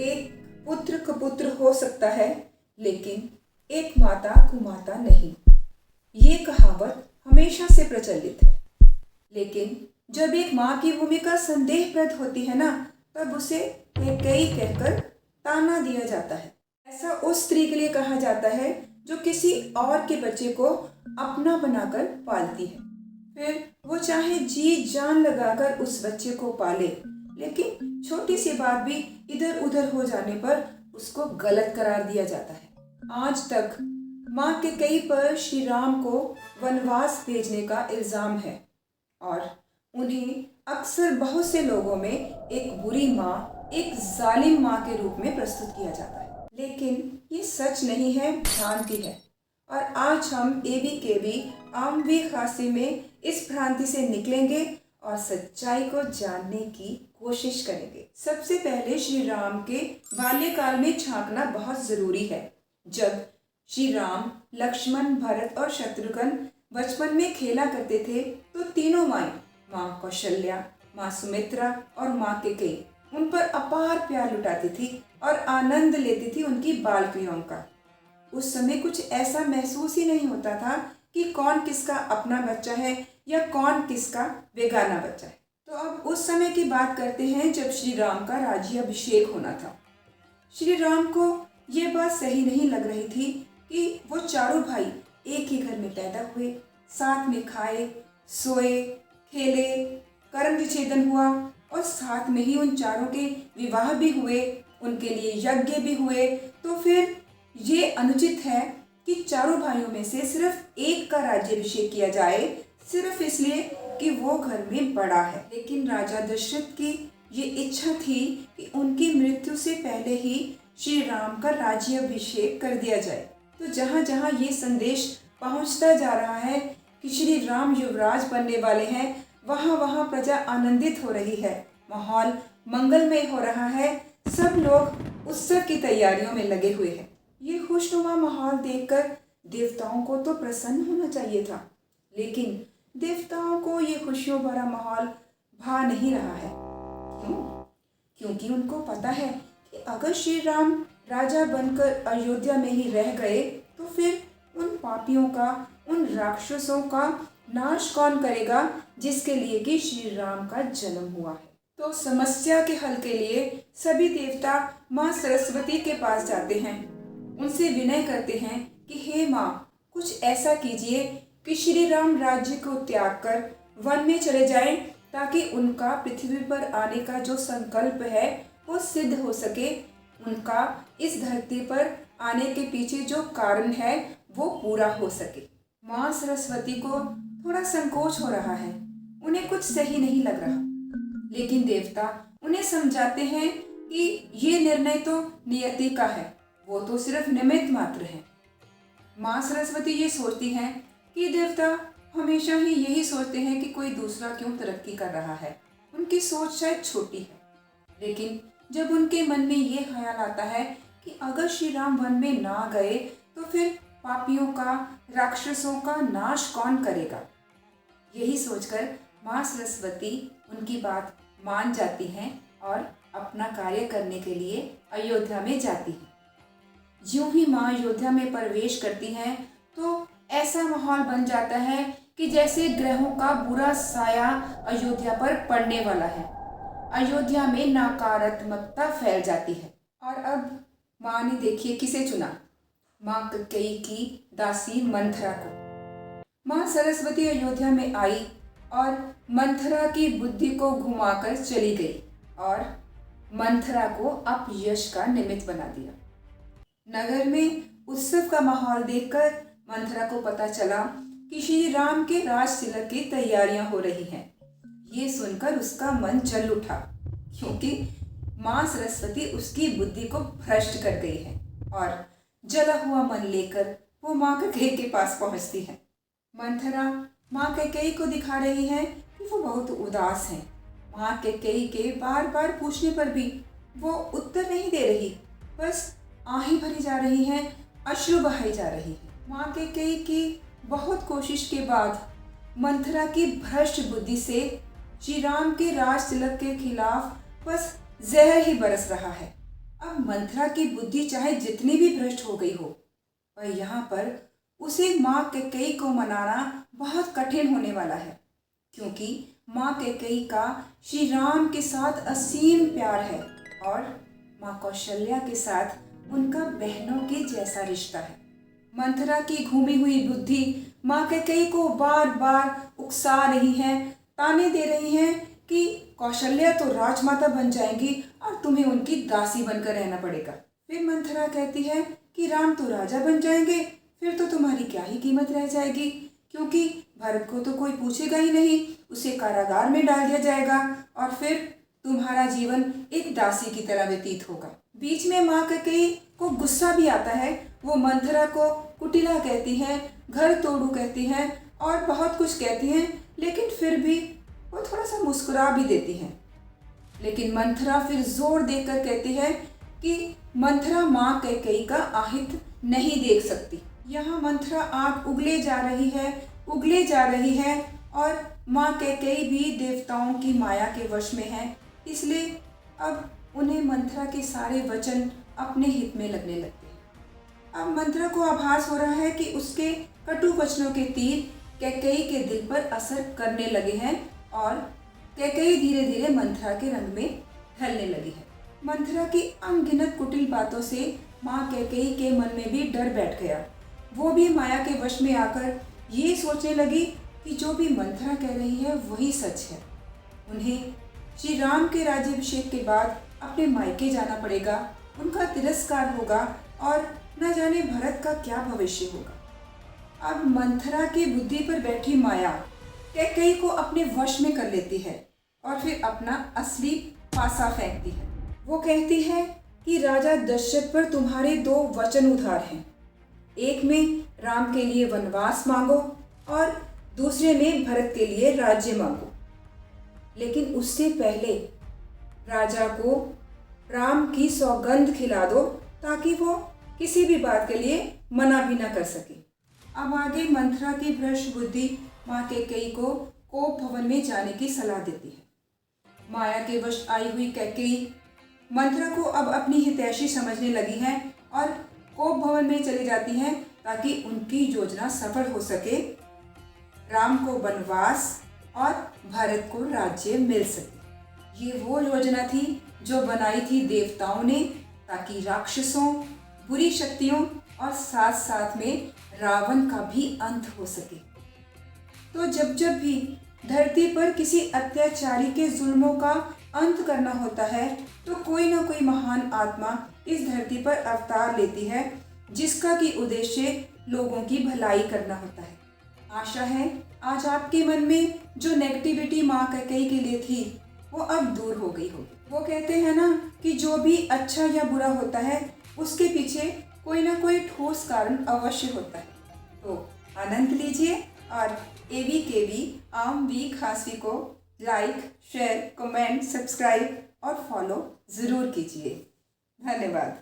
एक पुत्र कुपुत्र हो सकता है, लेकिन एक माता कुमाता नहीं। ये कहावत हमेशा से प्रचलित है, लेकिन जब एक माँ की भूमिका संदेहप्रद होती है ना, तब उसे कैकेयी कहकर ताना दिया जाता है। ऐसा उस स्त्री के लिए कहा जाता है जो किसी और के बच्चे को अपना बनाकर पालती है। फिर वो चाहे जी जान लगाकर उस बच्चे को पाले, लेकिन छोटी सी बात भी इधर उधर हो जाने पर उसको गलत करार दिया जाता है। आज तक माँ कैकेयी पर श्री राम को वनवास भेजने का इल्जाम है और उन्हें अक्सर बहुत से लोगों में एक बुरी माँ, एक जालिम माँ के रूप में प्रस्तुत किया जाता है। लेकिन ये सच नहीं है, भ्रांति है। और आज हम ABKB आमवी खासी में इस भ्रांति से निकलेंगे और सच्चाई को जानने की कोशिश करेंगे। सबसे पहले श्री राम के बाल्यकाल में झांकना बहुत जरूरी है। जब श्री राम, लक्ष्मण, भरत और शत्रुघ्न बचपन में खेला करते थे तो तीनों माएं, माँ कौशल्या, माँ सुमित्रा और माँ कैकेयी उन पर अपार प्यार लुटाती थी और आनंद लेती थी उनकी बाल क्रियाओं का। उस समय कुछ ऐसा महसूस ही नहीं होता था कि कौन किसका अपना बच्चा है या कौन किसका बेगाना बच्चा है। तो अब उस समय की बात करते हैं जब श्री राम का राज्याभिषेक होना था। श्री राम को ये बात सही नहीं लग रही थी कि वो चारों भाई एक ही घर में पैदा हुए, साथ में खाए, सोए, खेले, कर्म विच्छेदन हुआ और साथ में ही उन चारों के विवाह भी हुए, उनके लिए यज्ञ भी हुए। तो फिर ये अनुचित है कि चारों भाइयों में से सिर्फ एक का राज्याभिषेक किया जाए, सिर्फ इसलिए कि वो घर में बड़ा है। लेकिन राजा दशरथ की ये इच्छा थी कि उनकी मृत्यु से पहले ही श्री राम का राज्याभिषेक कर दिया जाए। तो जहाँ जहाँ ये संदेश पहुँचता जा रहा है कि श्री राम युवराज बनने वाले हैं, वहाँ वहाँ प्रजा आनंदित हो रही है, माहौल मंगलमय हो रहा है, सब लोग उत्सव की तैयारियों में लगे हुए हैं। ये खुशनुमा माहौल देखकर देवताओं को तो प्रसन्न होना चाहिए था, लेकिन देवताओं को ये खुशियों भरा माहौल भा नहीं रहा है। क्यों? क्योंकि उनको पता है कि अगर श्री राम राजा बनकर अयोध्या में ही रह गए तो फिर उन पापियों का, उन राक्षसों का नाश कौन करेगा जिसके लिए कि श्री राम का जन्म हुआ है। तो समस्या के हल के लिए सभी देवता माँ सरस्वती के पास जाते हैं, उनसे विनय करते हैं कि हे माँ, कुछ ऐसा कीजिए कि श्री राम राज्य को त्याग कर वन में चले जाएं, ताकि उनका पृथ्वी पर आने का जो संकल्प है वो सिद्ध हो सके, उनका इस धरती पर आने के पीछे जो कारण है वो पूरा हो सके। माँ सरस्वती को थोड़ा संकोच हो रहा है, उन्हें कुछ सही नहीं लग रहा, लेकिन देवता उन्हें समझाते हैं कि ये निर्णय तो नियति का है, वो तो सिर्फ निमित्त मात्र है। माँ सरस्वती ये सोचती हैं कि देवता हमेशा ही यही सोचते हैं कि कोई दूसरा क्यों तरक्की कर रहा है, उनकी सोच शायद छोटी है। लेकिन जब उनके मन में ये ख्याल आता है कि अगर श्री राम वन में ना गए तो फिर पापियों का, राक्षसों का नाश कौन करेगा, यही सोचकर माँ सरस्वती उनकी बात मान जाती हैं और अपना कार्य करने के लिए अयोध्या में जाती हैं। यूं ही माँ अयोध्या में प्रवेश करती हैं तो ऐसा माहौल बन जाता है कि जैसे ग्रहों का बुरा साया अयोध्या पर पड़ने वाला है। अयोध्या में नकारात्मकता फैल जाती है। और अब माँ ने देखिए किसे चुना, माँ कैकेयी की दासी मंथरा को। माँ सरस्वती अयोध्या में आई और मंथरा की बुद्धि को घुमाकर चली गई और मंथरा को अपयश का निमित्त बना दिया। नगर में उत्सव का माहौल देखकर मंथरा को पता चला कि श्री राम के राज तिलक की तैयारियां हो रही हैं। ये सुनकर उसका मन जल उठा, क्योंकि माँ सरस्वती उसकी बुद्धि को भ्रष्ट कर गई है। और जला हुआ मन लेकर वो माँ कैकेयी के पास पहुंचती है। मंथरा माँ कैकेयी को दिखा रही है कि वो बहुत उदास हैं। माँ कैकेयी के बार बार पूछने पर भी वो उत्तर नहीं दे रही, बस आहें भरी जा रही हैं, अश्रु बहाई जा रही है। माँ कैकेयी की बहुत कोशिश के बाद मंथरा की भ्रष्ट बुद्धि से श्री राम के राज तिलक के खिलाफ बस जहर ही बरस रहा है। अब मंथरा की बुद्धि चाहे जितनी भी भ्रष्ट हो गई हो, पर यहाँ पर उसे माँ कैकेयी को मनाना बहुत कठिन होने वाला है, क्योंकि माँ कैकेयी का श्री राम के साथ असीम प्यार है और माँ कौशल्या के साथ उनका बहनों के जैसा रिश्ता है। मंथरा की घूमी हुई बुद्धि माँ कैकेयी को बार बार उकसा रही है, ताने दे रही है कि कौशल्या तो राजमाता बन जाएंगी और तुम्हें उनकी दासी बनकर रहना पड़ेगा। फिर मंथरा कहती है कि राम तो राजा बन जाएंगे, फिर तो तुम्हारी क्या ही कीमत रह जाएगी, क्योंकि भरत को तो कोई पूछेगा ही नहीं, उसे कारागार में डाल दिया जाएगा और फिर तुम्हारा जीवन एक दासी की तरह व्यतीत होगा। बीच में माँ कैकेयी को गुस्सा भी आता है। वो मंथरा को कुटिला कहती है, घर तोड़ू कहती है और बहुत कुछ कहती हैं, लेकिन फिर भी वो थोड़ा सा मुस्कुरा भी देती हैं। लेकिन मंथरा फिर जोर देकर कहती है कि मंथरा माँ कैकेयी का आहित नहीं देख सकती। यहाँ मंथरा आग उगले जा रही है और माँ कैकेयी भी देवताओं की माया के वश में है, इसलिए अब उन्हें मंथरा के सारे वचन अपने हित में लगने लगते हैं। अब मंथरा को आभास हो रहा है कि उसके कटु वचनों के तीर कैकेयी के दिल पर असर करने लगे हैं और कैकेयी धीरे धीरे मंथरा के रंग में ढलने लगी है। मंथरा की अनगिनत कुटिल बातों से माँ कैकेयी के मन में भी डर बैठ गया। वो भी माया के वश में आकर ये सोचने लगी कि जो भी मंथरा कह रही है वही सच है। उन्हें श्री राम के राज्याभिषेक के बाद अपने मायके जाना पड़ेगा, उनका तिरस्कार होगा और न जाने भरत का क्या भविष्य होगा। अब मंथरा की बुद्धि पर बैठी माया कैकेयी को अपने वश में कर लेती है और फिर अपना असली पासा फेंकती है। वो कहती है कि राजा दशरथ पर तुम्हारे 2 वचन उधार हैं, एक में राम के लिए वनवास मांगो और दूसरे में भरत के लिए राज्य मांगो, लेकिन उससे पहले राजा को राम की सौगंध खिला दो ताकि वो किसी भी बात के लिए मना भी ना कर सके। अब आगे मंथरा की भ्रष्ट बुद्धि माँ कैकेयी को कोप भवन में जाने की सलाह देती है। माया के वश आई हुई कैकेयी मंथरा को अब अपनी हितैषी समझने लगी है और कोप भवन में चली जाती हैं ताकि उनकी योजना सफल हो सके, राम को वनवास और भरत को राज्य मिल सके। ये वो योजना थी जो बनाई थी देवताओं ने ताकि राक्षसों, बुरी शक्तियों और साथ साथ में रावण का भी अंत हो सके। तो जब जब भी धरती पर किसी अत्याचारी के जुल्मों का अंत करना होता है तो कोई ना कोई महान आत्मा इस धरती पर अवतार लेती है, जिसका कि उद्देश्य लोगों की भलाई करना होता है। आशा है आज आपके मन में जो नेगेटिविटी माँ कैकेयी के लिए थी वो अब दूर हो गई होगी। वो कहते हैं ना कि जो भी अच्छा या बुरा होता है उसके पीछे कोई ना कोई ठोस कारण अवश्य होता है। तो आनंद लीजिए और AVKV आम वी खांसी को लाइक, शेयर, कमेंट, सब्सक्राइब और फॉलो ज़रूर कीजिए। धन्यवाद।